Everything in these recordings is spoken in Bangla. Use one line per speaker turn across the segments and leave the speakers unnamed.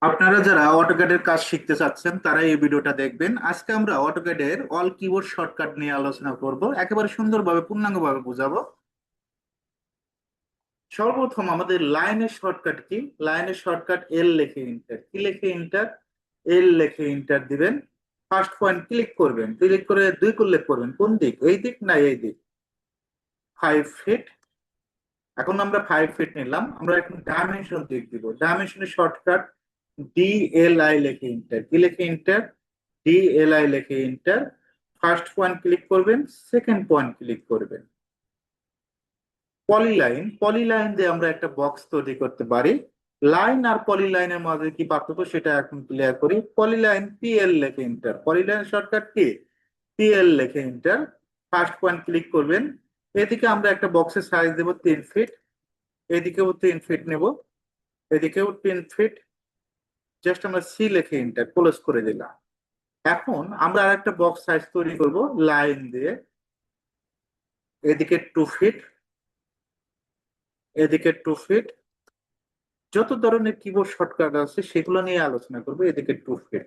আপনারা যারা অটোক্যাডের কাজ শিখতে চাচ্ছেন তারা এই ভিডিওটা দেখবেন। আজকে আমরা অটোক্যাডের অল কিবোর্ড শর্টকাট নিয়ে আলোচনা করব, একেবারে সুন্দরভাবে পূর্ণাঙ্গভাবে বুঝাবো। সর্বপ্রথম আমাদের লাইনের শর্টকাট কি? লাইনের শর্টকাট এল লিখে এন্টার। কি লিখে এন্টার? এল লিখে এন্টার দিবেন। ফার্স্ট পয়েন্ট ক্লিক করবেন, ক্লিক করে দুই উল্লেখ করবেন, কোন দিক, এই দিক না এই দিক, 5 ফিট। এখন আমরা 5 ফিট নিলাম, আমরা এখন ডাইমেনশন দিক দিব। ডাইমেনশনের শর্টকাট DLI লিখে এন্টার। কি লিখে এন্টার? DLI লিখে এন্টার। ফার্স্ট পয়েন্ট ক্লিক করবেন, সেকেন্ড পয়েন্ট ক্লিক করবেন। পলিলাইন, পলিলাইন দিয়ে আমরা একটা বক্স তৈরি করতে পারি। লাইন আর পলিলাইনের মাঝে কি পার্থক্য সেটা এখন ক্লিয়ার করি। পলিলাইন PL লিখে enter. Polyline shortcut key? PL লিখে এন্টার। ফার্স্ট পয়েন্ট ক্লিক করবেন। এদিকে আমরা একটা বক্সের সাইজ দেব 3 ফিট, এদিকেও 3 ফিট নেব, এদিকেও 10 ফিট। জাস্ট আমরা সি লিখে এন্টার, ক্লোজ করে দিলাম। এখন আমরা আরেকটা বক্স সাইজ তৈরি করব লাইন দিয়ে। এদিকে 2 ফিট, এদিকে 2 ফিট। যত ধরনের কিবোর্ড শর্টকাট আছে সেগুলো নিয়ে আলোচনা করবো। এদিকে 2 ফিট।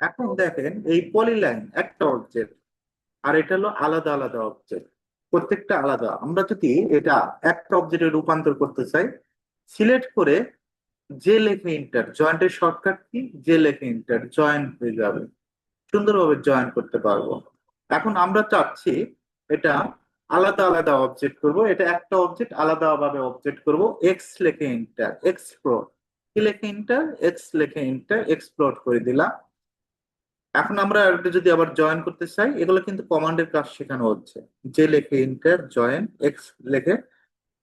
এখন দেখেন, এই পলিলাইন একটা অবজেক্ট, আর এটা হলো আলাদা আলাদা অবজেক্ট, প্রত্যেকটা আলাদা। আমরা যদি এটা একটা অবজেক্টে রূপান্তর করতে চাই, সিলেক্ট করে যে লেখে ইন্টার, জয়েন্টের শর্টকাট কি? যে লেখে ইন্টার, জয়েন্ট হয়ে যাবে, সুন্দরভাবে জয়েন করতে পারবো। এখন আমরা চাচ্ছি এটা আলাদা আলাদা অবজেক্ট করব, এটা একটা অবজেক্ট আলাদাভাবে অবজেক্ট করব। এক্স লেখে ইন্টার, এক্সপ্লোর। কি লেখে ইন্টার? এক্স লেখে ইন্টার, এক্সপ্লোর করে দিলাম। এখন আমরা এটা যদি আবার জয়েন করতে চাই, এগুলো কিন্তু কমান্ডের কাজ শেখানো হচ্ছে। যে লেখে ইন্টার জয়েন, এক্স লেখে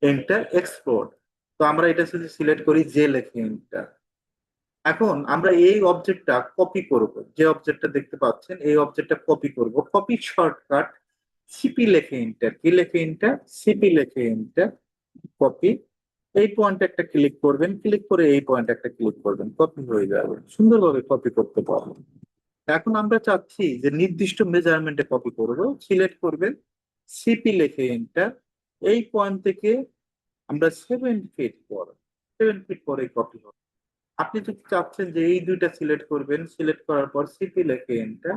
ইন্টার এক্সপ্লোর। তো আমরা এটা যদি সিলেক্ট করি যে লেখে ইন্টার। এখন আমরা এই অবজেক্টটা কপি করব, যে অবজেক্টটা দেখতে পাচ্ছেন এই অবজেক্টটা কপি করব। কপি শর্টকাট সিপি লেখে এন্টার। কি লেখে এন্টার? সিপি লেখে এন্টার। কপি। এই পয়েন্ট একটা ক্লিক করবেন, ক্লিক করে এই পয়েন্ট একটা ক্লিক করবেন, কপি হয়ে যাবে, সুন্দরভাবে কপি করতে পারবেন। এখন আমরা চাচ্ছি যে নির্দিষ্ট মেজারমেন্টে কপি করব, সিলেক্ট করবেন, সিপি লেখে এন্টার। এই পয়েন্ট থেকে আমরা 7 ফিট পর, 7 ফিট পরে কপি হবে। আপনি যদি চাচ্ছেন যে এই দুইটা সিলেক্ট করবেন, সিলেক্ট করার পর সিপি লেখে এন্টার।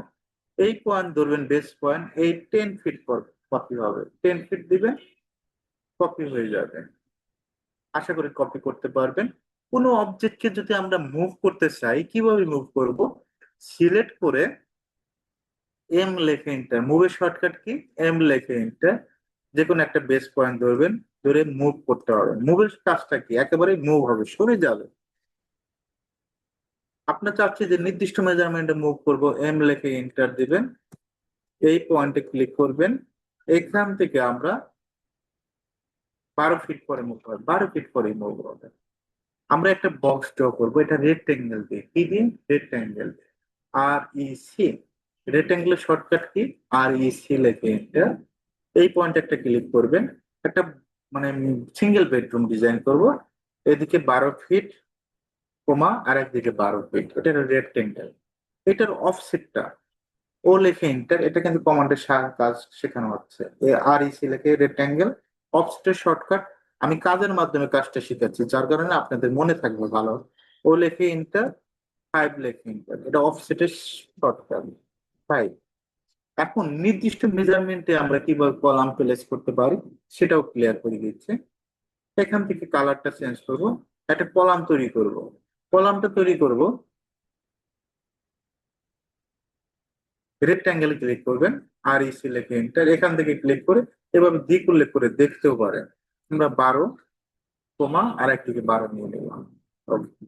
এই পয়েন্ট ধরবেন বেস পয়েন্ট, এই 10 ফিট পর কপি হবে, 10 ফিট দিবেন, কপি হয়ে যাবে। আশা করি কপি করতে পারবেন। কোনো অবজেক্টকে যদি আমরা মুভ করতে চাই, কিভাবে মুভ করব? সিলেক্ট করে এম লেখে এন্টার। মুভের shortcut key? এম লেখে এন্টার। যে কোনো একটা বেস পয়েন্ট ধরবেন, ধরে মুভ করতে হবে। মুভের কাজটা কি? একেবারে মুভ হবে, সরে যাবে। আপনার চাচ্ছি যে নির্দিষ্ট মেজারমেন্টে মুভ করব, এম লেখে এন্টার দিবেন। এই পয়েন্টে ক্লিক করবেন। এখান থেকে আমরা 12 ফিট পরে মুভ হবে, 12 ফিট পরে মুভ হবে। আমরা একটা বক্স ড্র করবো, এটা রেক্টেঙ্গেল দিয়ে। কি দিয়ে? Rectangle. REC। রেক্টেঙ্গেলের shortcut key? REC লেখে এন্টার। এই পয়েন্ট একটা ক্লিক করবেন। একটা মানে সিঙ্গেল বেডরুম ডিজাইন করব। এদিকে 12 ফিট, কমা আর একদিকে 12 ফিট, এটা রেক্টেঙ্গেল। এটার অফসেটটা ও লেখে এন্টার। এটা কিন্তু কমান্ডের কাজ শেখানো হচ্ছে। REC লেখে রেক্টেঙ্গেল। অফসেটের শর্টকাট আমি কাজের মাধ্যমে কাজটা শিখাচ্ছি, যার কারণে আপনাদের মনে থাকবে ভালো। ও লেখে এন্টার, 5 লেখে এন্টার, এটা অফসেটের শর্টকাট 5। এখন নির্দিষ্ট মেজারমেন্টে আমরা কিভাবে কলাম প্লেস করতে পারি সেটাও ক্লিয়ার করে দিচ্ছে। এখান থেকে কালারটা চেঞ্জ করব, একটা কলাম তৈরি করব। কলামটা তৈরি করব, রেক্টাঙ্গেলে ক্লিক করবেন, REC লেখে এন্টার। এখান থেকে ক্লিক করে এভাবে দিক উল্লেখ করে দেখতেও পারেন। আমরা 12, কমা আর একদিকে 12 নিয়ে নিলাম। Okay.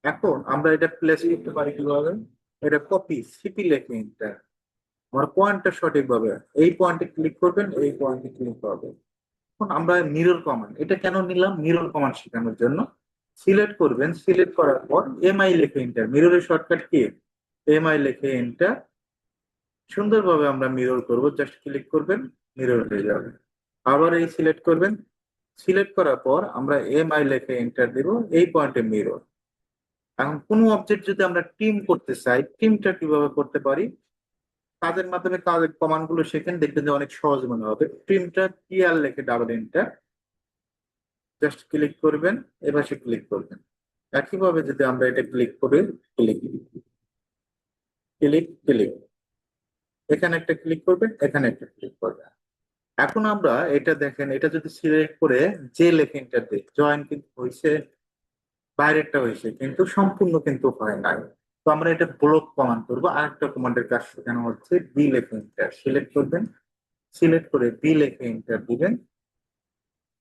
এখন আমরা এটা প্লেস করতে পারি কিভাবে? এটা কপি, সিপি লেখে এন্টার। আমার পয়েন্টটা সঠিকভাবে এই পয়েন্টে ক্লিক করবেন, এই পয়েন্টে ক্লিক করবেন। এখন আমরা মিরর কমান্ড, এটা কেন নিলাম? মিরর কমান্ড শেখানোর জন্য। সিলেক্ট করবেন, সিলেক্ট করার পর MI লেখে এন্টার। মিররের shortcut key? MI লেখে এন্টার। সুন্দরভাবে আমরা মিরর করব, জাস্ট ক্লিক করবেন, মিরর হয়ে যাবে। আবার এই সিলেক্ট করবেন, সিলেক্ট করার পর আমরা MI লেখে এন্টার দিব, এই পয়েন্টে মিরর। এখন কোনো অবজেক্ট যদি আমরা টিম করতে চাই, টিমটা কিভাবে করতে পারি? কাজের মাধ্যমে কাজের কমান্ড গুলো শেখেন, দেখবেন যে অনেক সহজ মনে হবে। টিমটা TR লেখে ডাবল এন্টার, জাস্ট ক্লিক করবেন, এপাশে ক্লিক করবেন। একইভাবে যদি আমরা এটা ক্লিক করি, ক্লিক ক্লিক ক্লিক, এখানে একটা ক্লিক করবেন, এখানে একটা ক্লিক করবেন। এখন আমরা এটা দেখেন, এটা যদি সিলেক্ট করে যে লেখে এন্টার দিই, জয়েন কিন্তু হয়েছে, বাইরেরটা হয়েছে, কিন্তু সম্পূর্ণ কিন্তু হয় নাই। তো আমরা এটা ব্লক কমান্ড করবো। আরেকটা কমান্ডের কাজ শেখানো হচ্ছে, বি লেখে এন্টার সিলেক্ট করবেন, সিলেক্ট করে বি লেখে এন্টার দিবেন।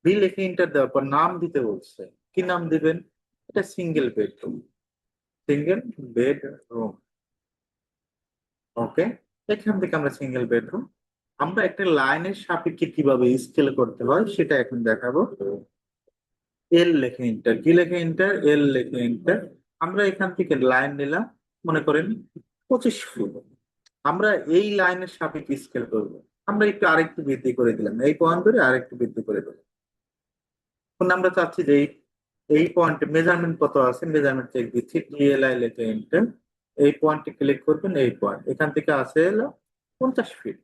বি লেখে এন্টার দেওয়ার পর নাম দিতে বলছে, কি নাম দিবেন? এটা সিঙ্গেল বেডরুম, সিঙ্গেল বেডরুম। ওকে, এখান থেকে আমরা সিঙ্গেল বেডরুম, আমরা একটা লাইনের সাপেক্ষে কিভাবে স্কেল করতে হয় সেটা এখন দেখাবো। এল লেখে এন্টার, কি লেখে এন্টার? এল লেখে এন্টার। আমরা এখান থেকে লাইন নিলাম, মনে করেন 25 ফুট। আমরা এই লাইনের সাপেক্ষে স্কেল করব। আমরা একটু আরেকটু বৃদ্ধি করে দিলাম, এই পয়েন্ট ধরে আরেকটু বৃদ্ধি করে দিলাম। এখন আমরা চাচ্ছি যে এই পয়েন্টে মেজারমেন্ট কত আছে, মেজারমেন্ট চেক দিচ্ছি, ডিএলআই লেখে এন্টার। এই পয়েন্টে ক্লিক করবেন, এই পয়েন্ট এখান থেকে আছে হলো 50 ফিট।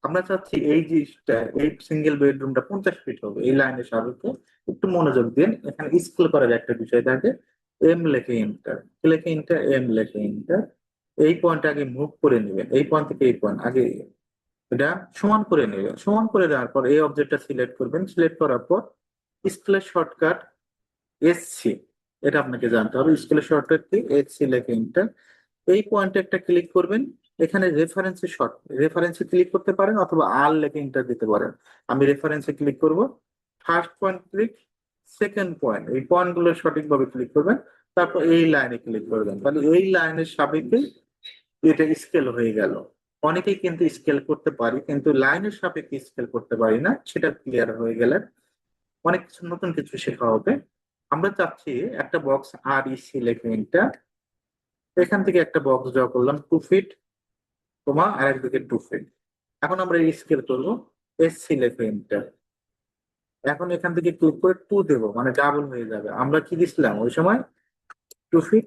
আমরা চাচ্ছি এই জিনিসটা, এই সিঙ্গেল বেডরুমটা 50 ফিট হবে এই লাইনের সাপেক্ষে। একটু মনোযোগ দিন, এখানে স্কেল করার একটা বিষয় থাকে। এম লেখে এন্টার, লেখে এন্টার, এম লেখে এন্টার। এই পয়েন্ট আগে মুভ করে নেবেন, এই পয়েন্ট থেকে এই পয়েন্ট আগে এটা সমান করে নেবেন। সমান করে দেওয়ার পর এই অবজেক্টটা সিলেক্ট করবেন, সিলেক্ট করার পর স্কেলের শর্টকাট এসসি, এটা আপনাকে জানতে হবে। স্কেলের শর্টকাট কি? এসসি লেখে এন্টার। এই পয়েন্টে একটা ক্লিক করবেন, এখানে রেফারেন্সে শর্ট, রেফারেন্সে ক্লিক করতে পারেন অথবা আর লেখে এন্টার দিতে পারেন। আমি রেফারেন্সে ক্লিক করব। First point click, second point, এই পয়েন্টগুলো সঠিকভাবে ক্লিক করবেন। তারপর এই লাইনে ক্লিক করবেন, তাহলে এই লাইনের সাপেক্ষে এটা স্কেল হয়ে গেল। অনেকেই কিন্তু স্কেল করতে পারি, কিন্তু লাইনের সাপেক্ষে স্কেল করতে পারি না, সেটা ক্লিয়ার হয়ে গেলে অনেক কিছু নতুন কিছু শেখা হবে। আমরা চাচ্ছি একটা বক্স আর ইসি লেখে এন্টার। এখান থেকে একটা বক্স ড্র করলাম 2 ফিট, কমা আর একদিকে 2 ফিট। এখন আমরা স্কেল করবো, এসসি লেখে এন্টার। এখন এখান থেকে ক্লিক করে 2 দেবো, মানে ডাবল হয়ে যাবে। আমরা কি দিছিলাম ওই সময়? 2 ফিট,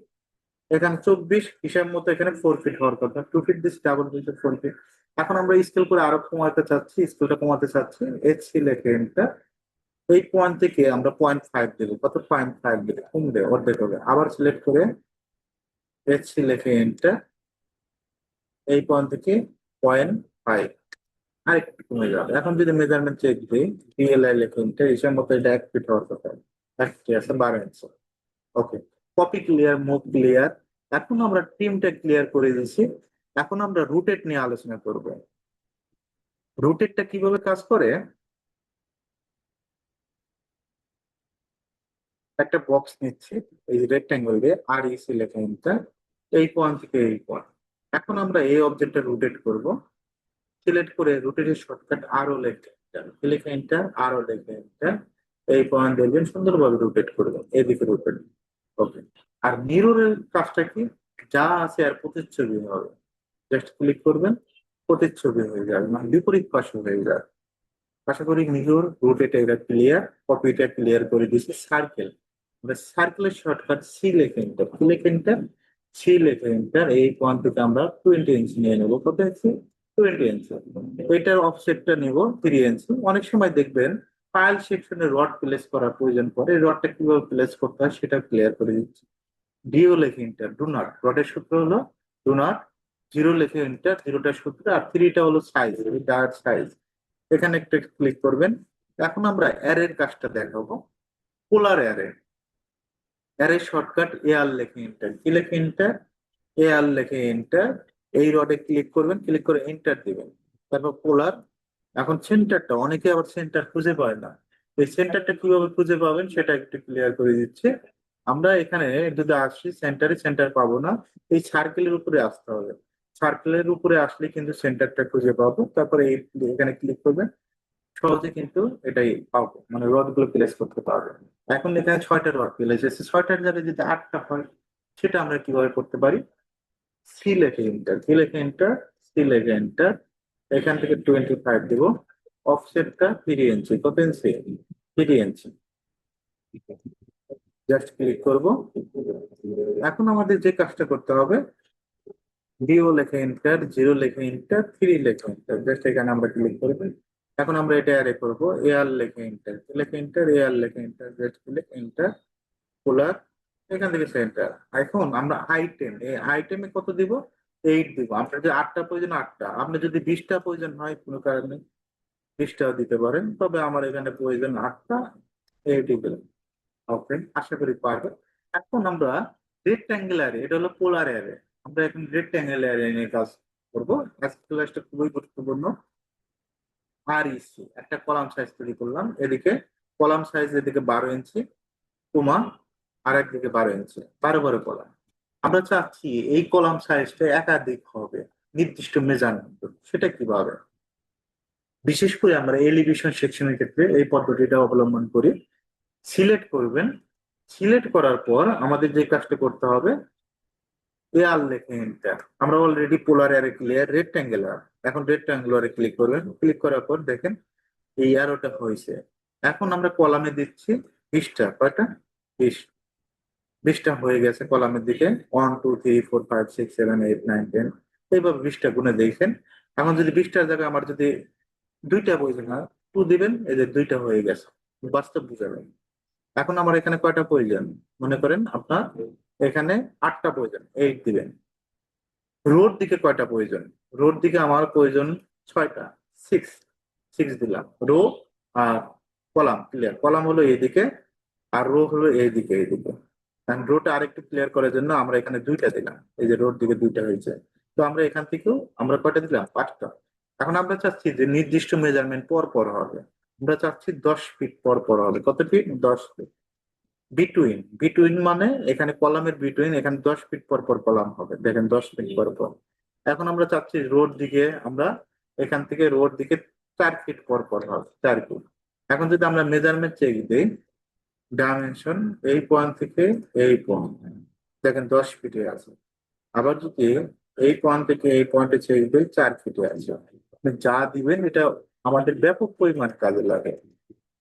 এখানে 24, হিসাব মতো এখানে 4 ফিট হওয়ার কথা, 2 ফিট দিচ্ছি, ডাবল দিচ্ছে 4 ফিট। এখন আমরা স্কেল করে আরো কমাতে চাচ্ছি, স্কেলটা কমাতে চাচ্ছি, এসসি লেখে এন্টার। এই পয়েন্ট থেকে আমরা 0.5 দেবো, কত? 0.5 দেবো, কমবে, অর্ধেক হবে। আবার সিলেক্ট করে এসসি লেখে এন্টার। এই পয়েন্ট থেকে 0.5 আরেকটু কমে যাবে। এখন যদি মেজারমেন্ট চেক দিই, ডিএলআই লেখে এন্টার, হিসাব মতো এটা 1 ফিট হওয়ার কথা, 1 ফিট আছে, 12 ইঞ্চ। ওকে, কপি ক্লিয়ার, মুভ ক্লিয়ার। এখন আমরা টিমটা ক্লিয়ার করে দিয়েছি। এখন আমরা রুটেট নিয়ে আলোচনা করব। রুটেটটা কিভাবে কাজ করে? একটা বক্স নিচ্ছি, এই রেক্ট্যাঙ্গেল দিয়ে, আর ইসি লেখা এন্টার। এই পয়েন্ট থেকে এই পয়েন্ট। এখন আমরা এই অবজেক্টটা রোটেট করব। সিলেক্ট করে রোটেটের শর্টকাট আরো লেখা এন্টার, লেখা এন্টার, আরো লেখা এন্টার। এই পয়েন্ট দেখবেন সুন্দরভাবে রোটেট করবেন, এদিকে রোটেট। ওকে, আর মিররের কাজটা কি? যা আছে আর প্রতিচ্ছবি হবে। জাস্ট ক্লিক করবেন, প্রতিচ্ছবি হয়ে যাবে, মানে বিপরীত পাশে হয়ে যাবে। আশা করি মিরর রোটেট এটা ক্লিয়ার, কপিটা ক্লিয়ার করে দিয়েছি। সার্কেল, আমরা সার্কেলের শর্টকাট সি লেখে এন্টার, কি লেখে এন্টার? সি লেখে এন্টার। এই পয়েন্ট থেকে আমরা 20 ইঞ্চি নিয়ে নেবো, কত ইঞ্চি? 20 ইঞ্চি। এটার অফসেটটা নেব 3 ইঞ্চি। অনেক সময় দেখবেন ফাইল সেকশনে রড প্লেস করার প্রয়োজন পড়ে, এই রডটা কিভাবে প্লেস করতে হয় সেটা ক্লিয়ার করে দিচ্ছি। ডিও লেখে এন্টার, ডু নট, রডের সূত্র হলো ডু নট। জিরো লেখে এন্টার, জিরোটার সূত্র, আর থ্রিটা হলো সাইজ, ডার্ট সাইজ। এখানে একটা ক্লিক করবেন। এখন আমরা অ্যারের কাজটা দেখাবো। পোলার অ্যারে, অ্যারে শর্টকাট এ আর লেখে এন্টার, কি লেখে এন্টার? এ আর লেখে এন্টার। এই রডে ক্লিক করবেন, ক্লিক করে এন্টার দিবেন। তারপর পোলার। এখন সেন্টারটা, অনেকে আবার সেন্টার খুঁজে পায় না, এই সেন্টারটা কিভাবে খুঁজে পাবেন সেটা একটু ক্লিয়ার করে দিচ্ছে। আমরা এখানে যদি আসি সেন্টারে, সেন্টার পাবো না, এই সার্কেলের উপরে আসতে হবে। সার্কেলের উপরে আসলে কিন্তু সেন্টারটা খুঁজে পাবো। তারপরে এই এখানে ক্লিক করবেন, সহজে কিন্তু এটাই পাবো, মানে রড গুলো প্লেস করতে পারবো। এখন এখানে 6টা রড প্লেস এসেছে, 6টার জায়গায় যদি 8টা হয়, সেটা আমরা কিভাবে করতে পারি? সি লেখে এন্টার, কি লেখে এন্টার? সি লেখে এন্টার। এখান থেকে 25 দিব। অফসেটটা 3 ইঞ্চি, কত ইঞ্চি? 3 ইঞ্চি। জাস্ট ক্লিক করব। এখন আমাদের যে কাজটা করতে হবে, ডিও লেখে এন্টার, জিরো লেখে এন্টার, 3 লেখে এন্টার, জাস্ট এখানে আমরা ক্লিক করবো। এখন আমরা এটা অ্যারে করবো, এআর লেখে এন্টার, লেখে এন্টার, এআর লেখে এন্টার, জাস্ট ক্লিক এন্টার। পোলার, এখান থেকে সেন্টার। এখন আমরা আইটেম, এই আইটেমে কত দিব? 8 দিব। আপনার যদি 8টা প্রয়োজন 8টা, আপনার যদি 20টা প্রয়োজন হয় কোনো কারণে 20টাও দিতে পারেন, তবে আমার এখানে প্রয়োজন 8টা, 8 দিলাম। ওকে, আশা করি পারবে। এখন আমরা রেক্ট্যাঙ্গুলার, এটা হলো পোলার অ্যারে, আমরা এখন রেক্ট্যাঙ্গুলার অ্যারে নিয়ে কাজ করবো। আজকের ক্লাসটা খুবই গুরুত্বপূর্ণ। আর ইসি একটা কলাম সাইজ তৈরি করলাম, এদিকে কলাম সাইজ এদিকে 12 ইঞ্চি, কমা আর একদিকে 12 ইঞ্চি, 12 কলাম। আমরা চাচ্ছি এই কলাম সাইজটা একাধিক হবে, নির্দিষ্ট মেজারমেন্ট। সেটা কিভাবে? বিশেষ করে আমরা এলিভেশন সেকশনের ক্ষেত্রে এই পদ্ধতিটা অবলম্বন করি। সিলেক্ট করবেন, সিলেক্ট করার পর আমাদের যে কাজটা করতে হবে, এয়ার লেখে এন্টার। আমরা অলরেডি পোলার এর ক্লিয়ার রেক্ট্যাঙ্গুলার, এখন রেক্ট্যাঙ্গুলারে ক্লিক করবেন। ক্লিক করার পর দেখেন এই অ্যারোটা হয়েছে। এখন আমরা কলামে দিচ্ছি 20টা, কয়টা? 20। 20টা হয়ে গেছে কলামের দিকে, 1 2 3 4 5 6 7 8 9 10, এইভাবে 20টা গুণে দেখেন। এখন যদি 20টার জায়গায় আমার যদি 2টা প্রয়োজন হয়, 2 দিবেন, এই যে 2টা হয়ে গেছে। বাস্তব বুঝাবেন। এখন আমার এখানে কয়টা প্রয়োজন? মনে করেন আপনার এখানে 8টা প্রয়োজন, 8 দিবেন। রোড দিকে কয়টা প্রয়োজন? রোড দিকে আমার প্রয়োজন 6টা, 6। 6 দিলাম। রো আর কলাম ক্লিয়ার, কলাম হলো এইদিকে আর রো হলো এইদিকে, এইদিকে। কারণ রোটা আরেকটু ক্লিয়ার করার জন্য আমরা এখানে 2টা দিলাম, এই যে রোড দিকে 2টা হয়েছে। তো আমরা এখান থেকেও আমরা কয়টা দিলাম? 5টা। এখন আমরা চাচ্ছি যে নির্দিষ্ট মেজারমেন্ট পর পর হবে। আমরা চাচ্ছি 10 ফিট পর পর হবে। কত ফিট? 10 ফিট। বিটুইন, বিটুইন মানে এখানে কলামের বিটুইন, এখানে 10 ফিট পর পর কলাম হবে, দেখেন 10 ফিট পর পর। এখন আমরা চাচ্ছি রোড দিকে, আমরা এখান থেকে রোড দিকে 4 ফিট পর পর হবে, 4 ফিট। এখন যদি আমরা মেজারমেন্ট চেক দিই, ডাইমেনশন এই পয়েন্ট থেকে এই পয়েন্ট, দেখেন 10 ফিটে আছে। আবার যদি এই পয়েন্ট থেকে এই পয়েন্টে চেক দিই, 4 ফিটে আছে। আপনি যা দিবেন এটা আমাদের ব্যাপক পরিমাণ কাজে লাগে।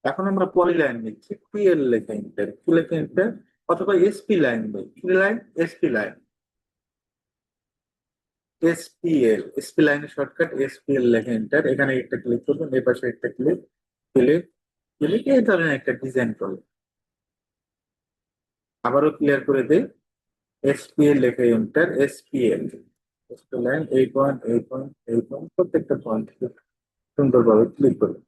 এখন আমরা পলি লাইন নিচ্ছি, পিএল লেখা ইন্টার, কি লেখা ইন্টার, অথবা এসপি লাইন নেই, কি line? SP line, SPL, SP লাইনের শর্টকাট এসপিএল লেখা ইন্টার। এখানে একটা ক্লিক করবেন, এই পাশে একটা ক্লিক, ক্লিক, ক্লিক, এই ধরনের একটা ডিজাইন করবেন। আবারও ক্লিয়ার করে দেই, এসপিএল লেখা ইন্টার, এসপিএল, এসপি লাইন, এই পয়েন্ট, এই পয়েন্ট, এই পয়েন্ট, প্রত্যেকটা পয়েন্ট সুন্দরভাবে ক্লিক করবেন,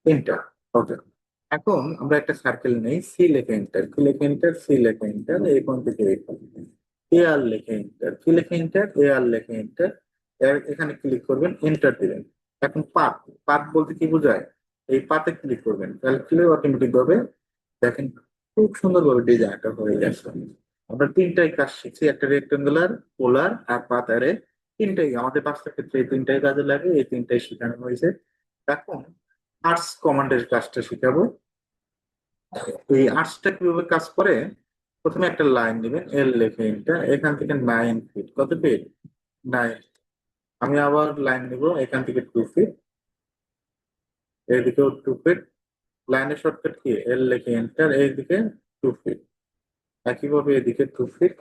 এন্টার। ওকে। এখন আমরা একটা সার্কেল নেই, সি লেখা এন্টার, কি লেখা এন্টার, সি লেখা এন্টার, এই পয়েন্ট থেকে এই পয়েন্ট। এ আর লেখা এন্টার, কি লেখা এন্টার, এ আর লেখা এন্টার। এখানে ক্লিক করবেন, এন্টার দিবেন। এখন পাথ, পাথ বলতে কি বোঝায়? এই পাথে ক্লিক করবেন, তাহলে ক্লিক অটোমেটিক ভাবে দেখেন খুব সুন্দরভাবে ডিজাইনটা হয়ে গেছে। আমরা তিনটাই কাজ শিখছি, একটা রেক্টেঙ্গুলার, পোলার আর পাথ অ্যারে। তিনটাই আমাদের বাস্তব ক্ষেত্রে এই তিনটাই কাজে লাগে, এই তিনটাই শেখানো হয়েছে। এখন আর্টস কমান্ডের কাজটা শিখাবো। এই আর্টসটা কিভাবে কাজ করে? প্রথমে একটা লাইন দিবেন, এল লেখে এটা, এখান থেকে 9 ফিট, কত ফিট? 9। আমি আবার লাইন নিব, এখান থেকে 2 ফিট, এইদিকেও 2 ফিট। লাইনের শর্টকাট কি? এল লেখে এন্টার, এইদিকে 2 ফিট, একইভাবে এদিকে 2 ফিট।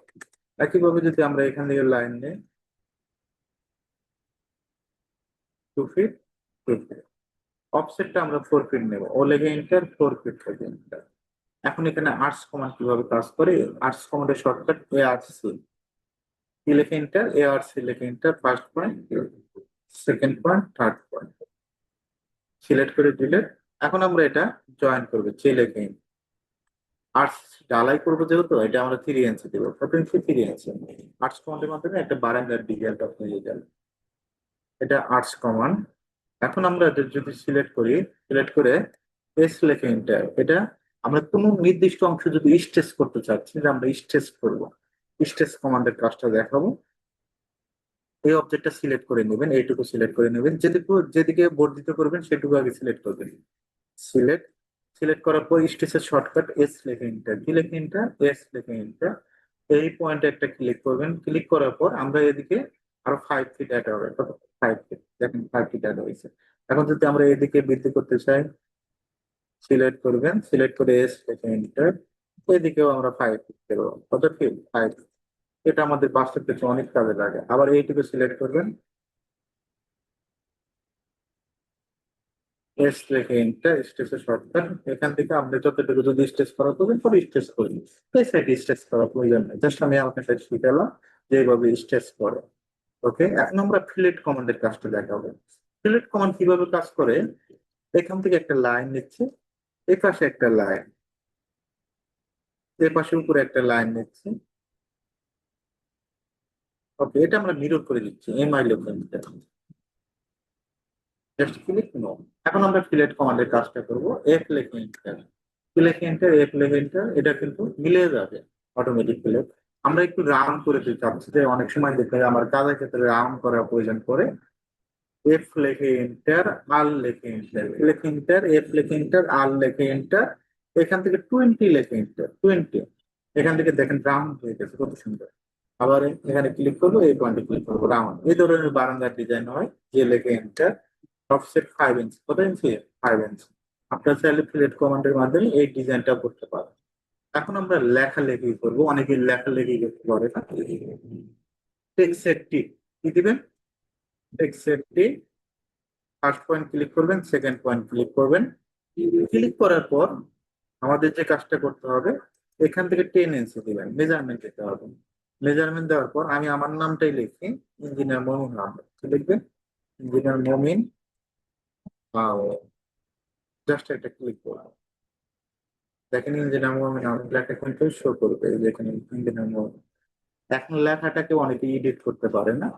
একইভাবে যদি আমরা এখান থেকে লাইন নিই, 2 ফিট, 2 ফিট। অফসেটটা আমরা 4 ফিট নেব, ও লেখে এন্টার, 4 ফিট থেকে এন্টার। এখন এখানে আর্টস কমান্ড কিভাবে কাজ করে? আর্টস কমান্ডের শর্টকাট এ আর সি, কি লেখে এন্টার, এ আর সি লেখে enter, first point, second point, third point, select করে দিলে এখন আমরা এটা জয়েন করবো, যে লেখে আর্টস ঢালাই করবো, যেহেতু এটা আমরা 3 ইঞ্চি দেবো, 14 ইঞ্চি, 3 ইঞ্চি। আর্টস কমান্ডের মাধ্যমে একটা বারান্দার ডিজাইনটা হয়ে গেল, এটা আর্টস কমান্ড। এখন আমরা যদি সিলেক্ট করি, সিলেক্ট করে এস লেখে এন্টার, এটা আমরা কোনো নির্দিষ্ট অংশ যদি স্টেচ করতে চাচ্ছি, যে আমরা স্টেচ করবো, স্টেচ কমান্ডের কাজটা দেখাবো। এই অবজেক্টটা সিলেক্ট করে নেবেন, এইটুকু সিলেক্ট করে নেবেন, যেটুকু যেদিকে বর্ধিত করবেন সেটুকু আগে সিলেক্ট করবেন। সিলেক্ট, সিলেক্ট করার পর স্টেজের শর্টকাট এস লেখে এন্টার, কি লেখে এন্টার, এস লেখে এন্টার। এই পয়েন্টে একটা ক্লিক করবেন, ক্লিক করার পর আমরা এদিকে আরো 5 ফিট অ্যাড হবে, 5 ফিট, দেখেন 5 ফিট অ্যাড হয়েছে। এখন যদি আমরা এদিকে বৃদ্ধি করতে চাই, সিলেক্ট করবেন, সিলেক্ট করে এস লেখে এন্টার, এদিকেও আমরা 5 ফিট দেবো, কত ফিট? 5। এটা আমাদের বাস্তব ক্ষেত্রে অনেক কাজে লাগে। আবার এইটুকু সিলেক্ট করবেন, এস লেখে এন্টার, স্টেজের শর্টকাট। এখান থেকে আপনি যতটুকু যদি স্টেজ করা করবেন পরে স্টেজ করি, এই সাইডে স্টেজ করা প্রয়োজন নেই, জাস্ট আমি আপনার সাথে শিখালাম যে এইভাবে স্টেজ করে। ওকে, এখন আমরা ফিলেট কমান্ডের কাজটা দেখাবো। ফিলেট কমান্ড কিভাবে কাজ করে, এখান থেকে একটা লাইন নিচ্ছে, এই পাশে একটা লাইন, এর পাশে উপরে একটা লাইন নিচ্ছে। ওকে, এটা আমরা মিরর করে দিচ্ছি এমআই লোকের, জাস্ট ক্লিক নো। এখন আমরা ফিলেট কমান্ডের কাজটা করব, এফ লেখে এন্টার, লেখে এন্টার, এফ লেখে এন্টার, এটা কিন্তু মিলে যাবে অটোমেটিক ফিলেট। আমরা একটু রাউন্ড করে দিতে চাচ্ছি, যে অনেক সময় দেখতে হয় আমার কাজের ক্ষেত্রে রাউন্ড করার প্রয়োজন পড়ে। এফ লেখে এন্টার, আর লেখে এন্টার, লেখে এন্টার, এফ লেখে এন্টার, আর লেখে এন্টার, এখান থেকে 20 লেখে এন্টার, 20। এখান থেকে দেখেন রাউন্ড হয়ে গেছে কত সুন্দর। আবার এখানে ক্লিক করবো, এই পয়েন্টে ক্লিক করবো, রাউন্ড। এই ধরনের বারান্দার ডিজাইন হয়, যে লেখে এন্টার, অফসেট 5 ইঞ্চি, কত ইঞ্চি? 5 ইঞ্চি। আপনার চাইলে ফিলেট কমান্ডের মাধ্যমে এই ডিজাইনটা করতে পারেন। এখন আমরা লেখালেখি করবো, অনেকে লেখালেখি করতে পারে না। টেক্সট সেটটি কি দিবেন? টেক্সট সেটটি ফার্স্ট পয়েন্ট ক্লিক করবেন, সেকেন্ড পয়েন্ট ক্লিক করবেন। ক্লিক করার পর আমাদের যে কাজটা করতে হবে, এখান থেকে 10 ইঞ্চি দিবেন, মেজারমেন্ট দিতে হবে। মেজারমেন্ট দেওয়ার পর আমি আমার নামটাই লিখি, ইঞ্জিনিয়ার মমিন আহমেদ। কি লিখবেন? ইঞ্জিনিয়ার মমিন, জাস্ট একটা ক্লিক করবো। দেখেন ইঞ্জিনিয়ার মমিন আহমেদ লেখা কিন্তু শো করবে, যেখানে ইঞ্জিনিয়ার মমিন। এখন লেখাটাকে অনেকে এডিট করতে পারে না,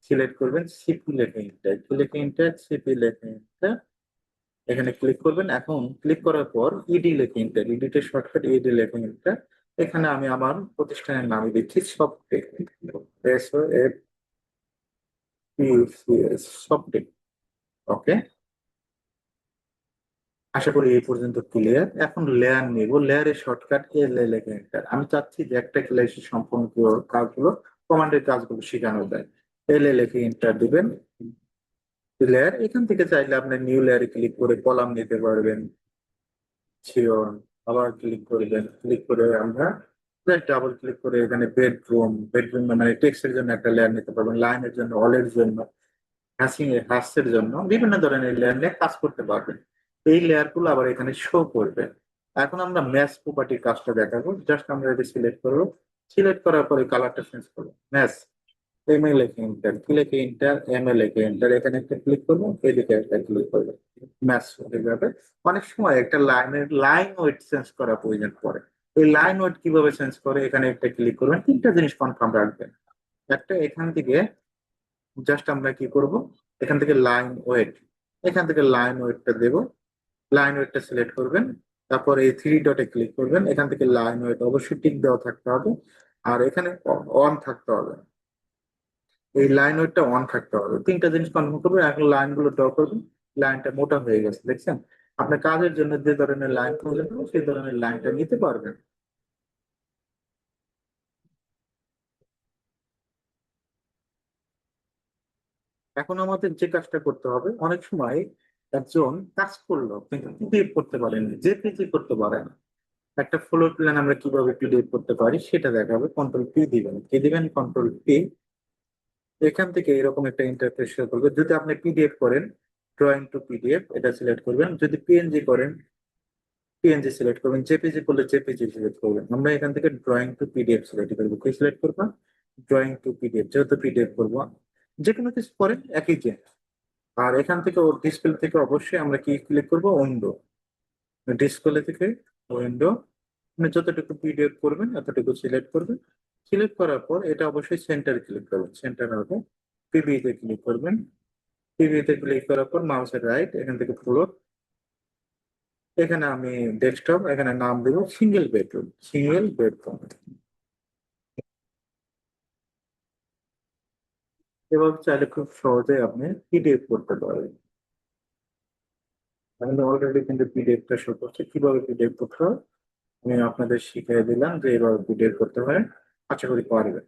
সিলেক্ট করবেন সিপি লেখা ইন্টার, লিখে ইন্টার, সিপি লেখা ইন্টার, এখানে ক্লিক করবেন। এখন ক্লিক করার পর ইডি লেখে ইন্টার, ইডিটের শর্টকাট ইডি লেখে ইন্টার। এখানে আমি আমার প্রতিষ্ঠানের নাম দিচ্ছি Softech, S O F T C S, Softech. Okay, আশা করি এই পর্যন্ত ক্লিয়ার। এখন লেয়ার নিব, লেয়ারের শর্টকাট এল এ লেখে এন্টার। আমি চাচ্ছি যে একটা ক্লাসে সম্পর্কিত কাজগুলো, কমান্ডের কাজগুলো শেখানো যায়। এল এ লেখে এন্টার দিবেন। লেয়ার, এখান থেকে চাইলে আপনি নিউ লেয়ারে ক্লিক করে কলাম নিতে পারবেন, শিওর। আবার ক্লিক করবেন, ক্লিক করে আমরা ডাবল ক্লিক করে এখানে বেডরুম, বেডরুম মানে টেক্সটের জন্য একটা লেয়ার নিতে পারবেন, লাইনের জন্য, অলের জন্য, হ্যাসিং এর হ্যাশের জন্য বিভিন্ন ধরনের লেয়ার নিয়ে কাজ করতে পারবেন। এই লেয়ার গুলো আবার এখানে শো করবে। এখন আমরা ম্যাচ প্রপার্টির কাজটা দেখাবো, জাস্ট আমরা এটা সিলেক্ট করবো, সিলেক্ট করার পরে কালারটা চেঞ্জ করবো, ম্যাচ এমএল এ এন্টার, ক্লিকে এন্টার, এমএল এ এন্টার, এখানে একটা ক্লিক করবো, এদিকে একটা ক্লিক করবো, ম্যাচ হয়ে যাবে। অনেক সময় একটা লাইনের লাইন ওয়েট চেঞ্জ করা প্রয়োজন পড়ে। এই লাইন ওয়েট কিভাবে চেঞ্জ করে, এখানে একটা ক্লিক করবেন, তিনটা জিনিস কনফার্ম রাখবেন। একটা, এখান থেকে জাস্ট আমরা কি করব, এখান থেকে লাইন ওয়েট, এখান থেকে লাইন ওয়েটটা দেব, লাইন ওয়েটটা সিলেক্ট করবেন। তারপর এই থ্রি ডটে ক্লিক করবেন, এখান থেকে লাইন ওয়েট অবশ্যই টিক দেওয়া থাকতে হবে, আর এখানে অন থাকতে হবে। এই লাইন ওয়েটটা অন থাকতে হবে, তিনটা জিনিস কনফার্ম করবেন। এখন লাইন গুলো ড্র করবেন, লাইনটা মোটা হয়ে গেছে দেখছেন। আপনার কাজের জন্য যে ধরনের লাইন প্রয়োজন হবে সেই ধরনের লাইনটা নিতে পারবেন। এখন আমাদের যে কাজটা করতে হবে, অনেক সময় একজন কাজ করলো কিন্তু পিডিএফ করতে পারেন, জেপিজি করতে পারে না। একটা ফ্লোর প্ল্যান আমরা কিভাবে পিডিএফ করতে পারি সেটা দেখাবে। কন্ট্রোল পি দিবেন, কি দিবেন? Control P. এখান থেকে এরকম একটা ইন্টারফেস শো করবে। যদি আপনি পিডিএফ করেন, ড্রয়িং টু পিডিএফ এটা সিলেক্ট করবেন। যদি পিএনজি করেন, পিএনজি সিলেক্ট করবেন। জেপিজি করলে জেপিজি সিলেক্ট করবেন। আমরা এখান থেকে ড্রয়িং টু পিডিএফ সিলেক্ট করবো। কি সিলেক্ট করবো? ড্রয়িং টু পিডিএফ, যেহেতু পিডিএফ করবো। যে কোনো কিছু করেন একই চেঞ্জ। আর এখান থেকে ওর ডিসপ্লে থেকে অবশ্যই আমরা কি ক্লিক করবো? উইন্ডো। ডিসপ্লে থেকে উইন্ডো, আপনি যতটুকু পিডিএফ করবেন এতটুকু সিলেক্ট করবেন। সিলেক্ট করার পর এটা অবশ্যই সেন্টার ক্লিক করবেন, সেন্টার হবে। পিভি তে ক্লিক করবেন, পিভি তে ক্লিক করার পর মাউসের রাইট, এখান থেকে ফ্লোর, এখানে আমি ডেস্কটপ, এখানে নাম দেবো সিঙ্গেল বেডরুম, সিঙ্গেল বেডরুম। এভাবে চাইলে খুব সহজে আপনি পিডিএফ করতে পারবেন। আমি অলরেডি কিন্তু পিডিএফটা শো করছি, কিভাবে পিডিএফ করতে হয় আমি আপনাদের শিখিয়ে দিলাম যে এভাবে পিডিএফ করতে হয়। আশা করি পারবেন।